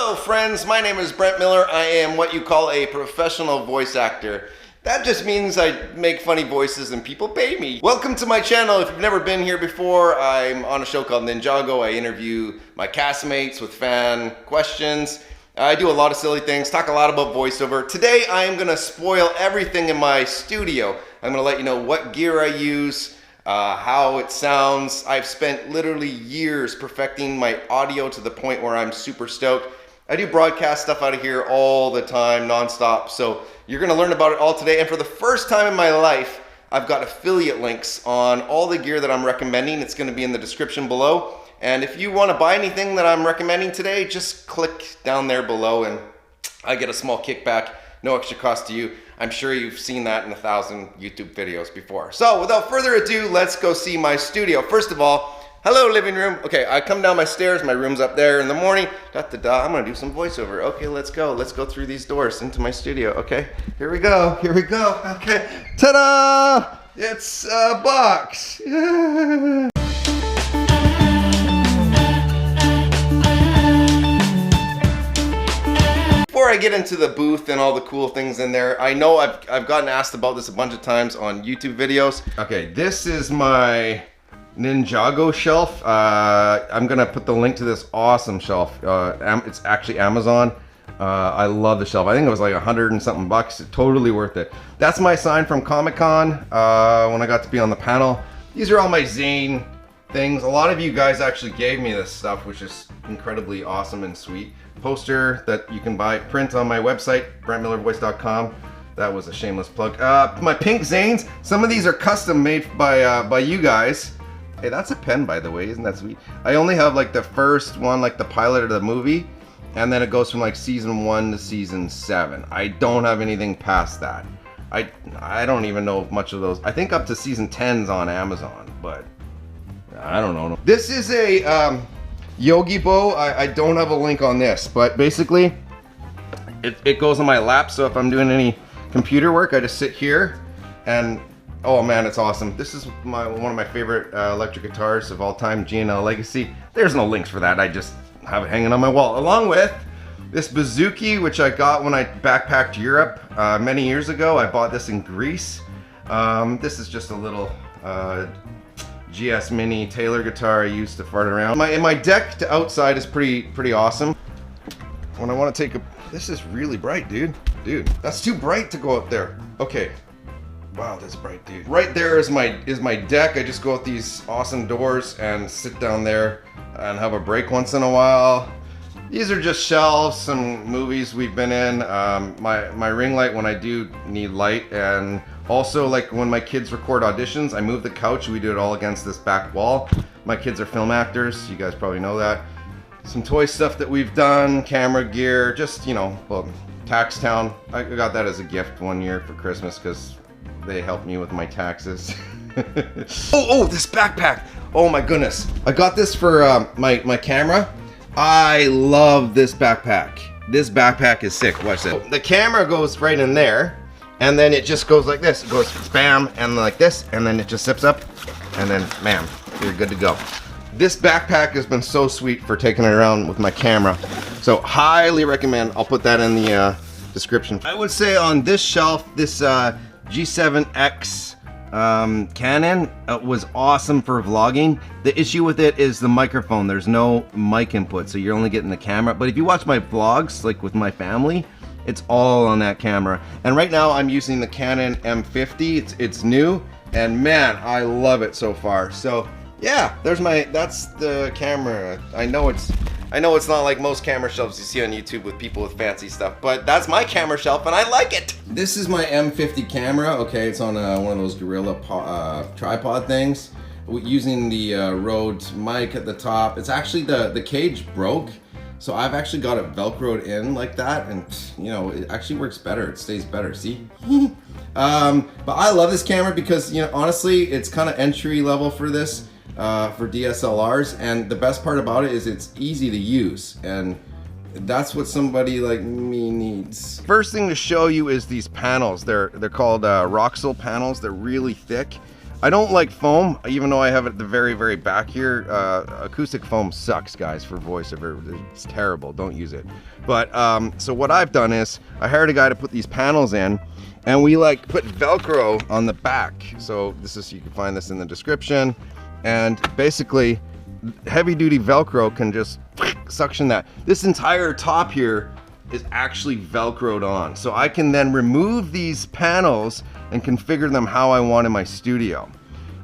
Hello friends, my name is Brent Miller. I am what you call a professional voice actor. That just means I make funny voices and people pay me. Welcome to my channel. If you've never been here before, I'm on a show called Ninjago. I interview my castmates with fan questions. I do a lot of silly things, talk a lot about voiceover. Today I am gonna spoil everything in my studio. I'm gonna let you know what gear I use, how it sounds. I've spent literally years perfecting my audio to the point where I'm super stoked. I do broadcast stuff out of here all the time, nonstop. So you're gonna learn about it all today. And for the first time in my life, I've got affiliate links on all the gear that I'm recommending. It's gonna be in the description below. And if you wanna buy anything that I'm recommending today, just click down there below and I get a small kickback, no extra cost to you. I'm sure you've seen that in 1,000 YouTube videos before. So without further ado, let's go see my studio. First of all, hello living room. Okay, I come down my stairs, my room's up there in the morning. I'm gonna do some voiceover. Okay, let's go. Let's go through these doors into my studio. Okay, here we go, here we go. Okay, ta-da! It's a box. Before I get into the booth and all the cool things in there, I know I've gotten asked about this a bunch of times on YouTube videos. Okay, this is my Ninjago shelf. I'm gonna put the link to this awesome shelf. It's actually Amazon. I love the shelf. I think it was like 100 and something bucks. Totally worth it. That's my sign from Comic-Con when I got to be on the panel. These are all my Zane things. A lot of you guys actually gave me this stuff, which is incredibly awesome and sweet. Poster that you can buy, print on my website, brentmillervoice.com. That was a shameless plug. My pink Zanes, some of these are custom made by you guys. Hey, that's a pen, by the way, isn't that sweet? I only have like the first one, like the pilot of the movie, and then it goes from like season 1 to season 7. I don't have anything past that. I don't even know much of those. I think up to season 10's on Amazon, but I don't know. This is a Yogi bow. I don't have a link on this, but basically it goes on my lap, so if I'm doing any computer work, I just sit here and oh man, it's awesome. This is one of my favorite electric guitars of all time, G&L Legacy. There's no links for that, I just have it hanging on my wall, along with this Bouzouki, which I got when I backpacked Europe many years ago. I bought this in Greece. This is just a little GS Mini Taylor guitar I used to fart around. My deck to outside is pretty awesome. When I want to take a, this is really bright, dude. Dude, that's too bright to go up there. Okay. Wow, that's bright, dude. Right there is my deck. I just go out these awesome doors and sit down there and have a break once in a while. These are just shelves, some movies we've been in. My ring light when I do need light, and also like when my kids record auditions, I move the couch. We do it all against this back wall. My kids are film actors. You guys probably know that. Some toy stuff that we've done, camera gear, just, you know, well, Tax Town. I got that as a gift one year for Christmas because they helped me with my taxes. oh, this backpack. Oh my goodness. I got this for my camera. I love this backpack. This backpack is sick. Watch this. The camera goes right in there, and then it just goes like this. It goes bam, and like this, and then it just zips up, and then bam, you're good to go. This backpack has been so sweet for taking it around with my camera. So highly recommend. I'll put that in the description. I would say on this shelf, this G7X Canon was awesome for vlogging. The issue with it is the microphone. There's no mic input, so you're only getting the camera. But if you watch my vlogs, like with my family, it's all on that camera. And right now I'm using the Canon M50. It's new, and man, I love it so far. So yeah, that's the camera. I know it's not like most camera shelves you see on YouTube with people with fancy stuff, but that's my camera shelf and I like it. This is my M50 camera. Okay, it's on one of those Gorilla tripod things, using the Rode mic at the top. It's actually the cage broke, so I've actually got it Velcroed in like that, and you know, it actually works better. It stays better, see? But I love this camera because, you know, honestly, it's kind of entry level for this. For DSLRs, and the best part about it is it's easy to use, and that's what somebody like me needs. First thing to show you is these panels. They're called Roxel panels. They're really thick. I don't like foam, even though I have it at the very, very back here. Acoustic foam sucks, guys, for voiceover. It's terrible. Don't use it. But so what I've done is I hired a guy to put these panels in, and we like put Velcro on the back. So this is, you can find this in the description, and basically heavy duty Velcro can just suction that. This entire top here is actually Velcroed on. So I can then remove these panels and configure them how I want in my studio.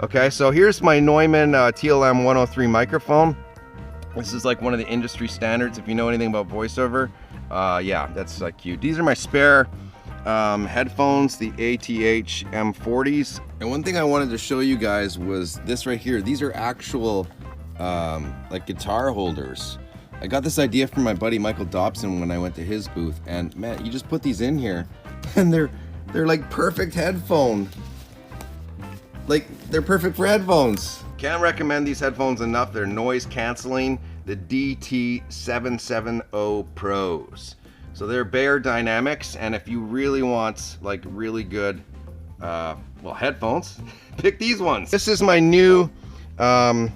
Okay, so here's my Neumann TLM 103 microphone. This is like one of the industry standards if you know anything about voiceover. Yeah, that's like cute. These are my spare headphones, the ATH M40s. And one thing I wanted to show you guys was this right here. These are actual like guitar holders. I got this idea from my buddy Michael Dobson when I went to his booth, and man, you just put these in here and they're like perfect headphone. Like, they're perfect for headphones. Can't recommend these headphones enough. They're noise canceling, the DT770 Pros. So they're Bear Dynamics, and if you really want like really good well, headphones, pick these ones. This is my new M1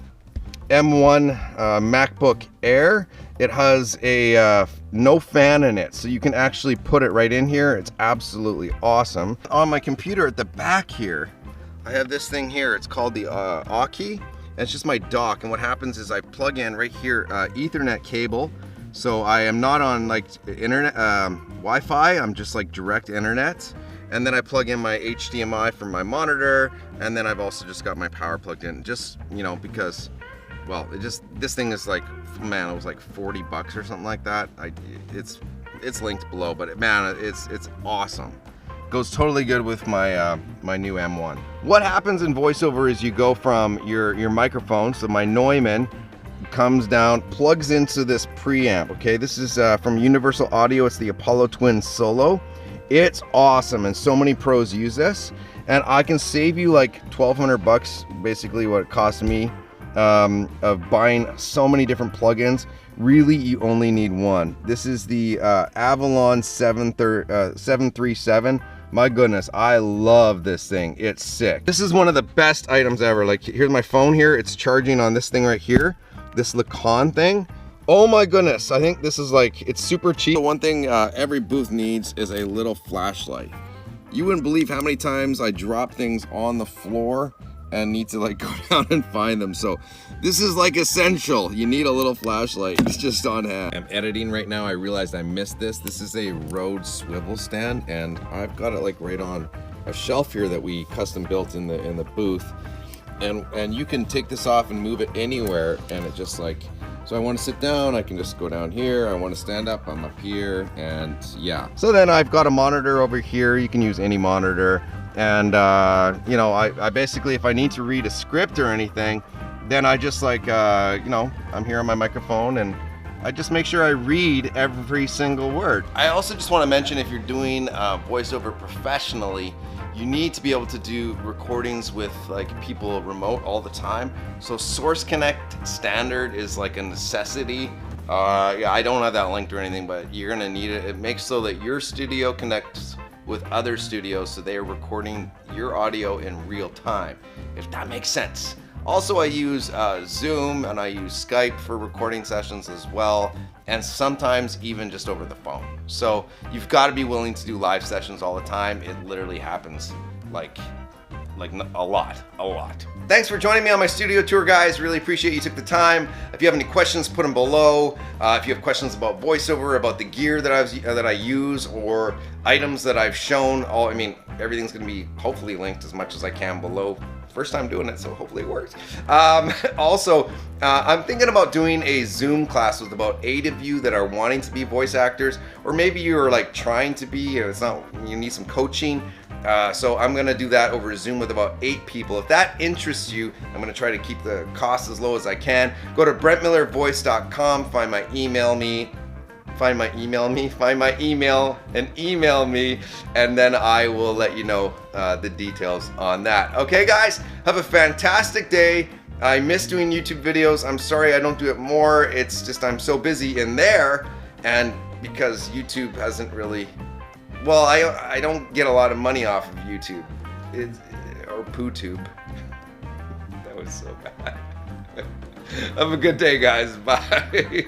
MacBook Air. It has a no fan in it, so you can actually put it right in here. It's absolutely awesome. On my computer at the back here, I have this thing here. It's called the Aki, and it's just my dock. And what happens is I plug in right here Ethernet cable, so I am not on like internet Wi-Fi. I'm just like direct internet. And then I plug in my HDMI from my monitor, and then I've also just got my power plugged in, just, you know, because, well, this thing is like, man, it was like 40 bucks or something like that. It's linked below, but man, it's awesome. Goes totally good with my my new M1. What happens in voiceover is you go from your microphone, so my Neumann comes down, plugs into this preamp. Okay, this is from Universal Audio. It's the Apollo Twin Solo. It's awesome, and so many pros use this, and I can save you like 1,200 bucks, basically what it cost me of buying so many different plugins. Really, you only need one. This is the Avalon 737. My goodness, I love this thing. It's sick. This is one of the best items ever. Like, here's my phone here. It's charging on this thing right here, this Lacan thing. Oh my goodness, I think this is like, it's super cheap. The one thing every booth needs is a little flashlight. You wouldn't believe how many times I drop things on the floor and need to like go down and find them. So this is like essential. You need a little flashlight. It's just on hand. I'm editing right now. I realized I missed this. This is a Rode swivel stand, and I've got it like right on a shelf here that we custom built in the booth. And you can take this off and move it anywhere, and it just like, so I want to sit down, I can just go down here. I want to stand up, I'm up here, and yeah. So then I've got a monitor over here. You can use any monitor. And you know, I basically, if I need to read a script or anything, then I just like, you know, I'm here on my microphone, and I just make sure I read every single word. I also just want to mention, if you're doing voiceover professionally, you need to be able to do recordings with like people remote all the time. So Source Connect standard is like a necessity. Yeah, I don't have that linked or anything, but you're gonna need it. It makes so that your studio connects with other studios, so they are recording your audio in real time, if that makes sense. Also, I use Zoom, and I use Skype for recording sessions as well, and sometimes even just over the phone. So you've got to be willing to do live sessions all the time. It literally happens like a lot. Thanks for joining me on my studio tour, guys. Really appreciate you took the time. If you have any questions, put them below. If you have questions about voiceover, about the gear that I use, or items that I've shown, I mean, everything's gonna be hopefully linked as much as I can below. First time doing it, so hopefully it works. Also, I'm thinking about doing a Zoom class with about 8 of you that are wanting to be voice actors, or maybe you're like trying to be, and it's not, you need some coaching. So I'm gonna do that over Zoom with about 8 people. If that interests you, I'm gonna try to keep the cost as low as I can. Go to brentmillervoice.com, find my email and email me, and then I will let you know the details on that. Okay, guys, have a fantastic day. I miss doing YouTube videos. I'm sorry I don't do it more. It's just I'm so busy in there, and because YouTube hasn't really, well, I don't get a lot of money off of YouTube, or PooTube. was so bad. Have a good day, guys. Bye.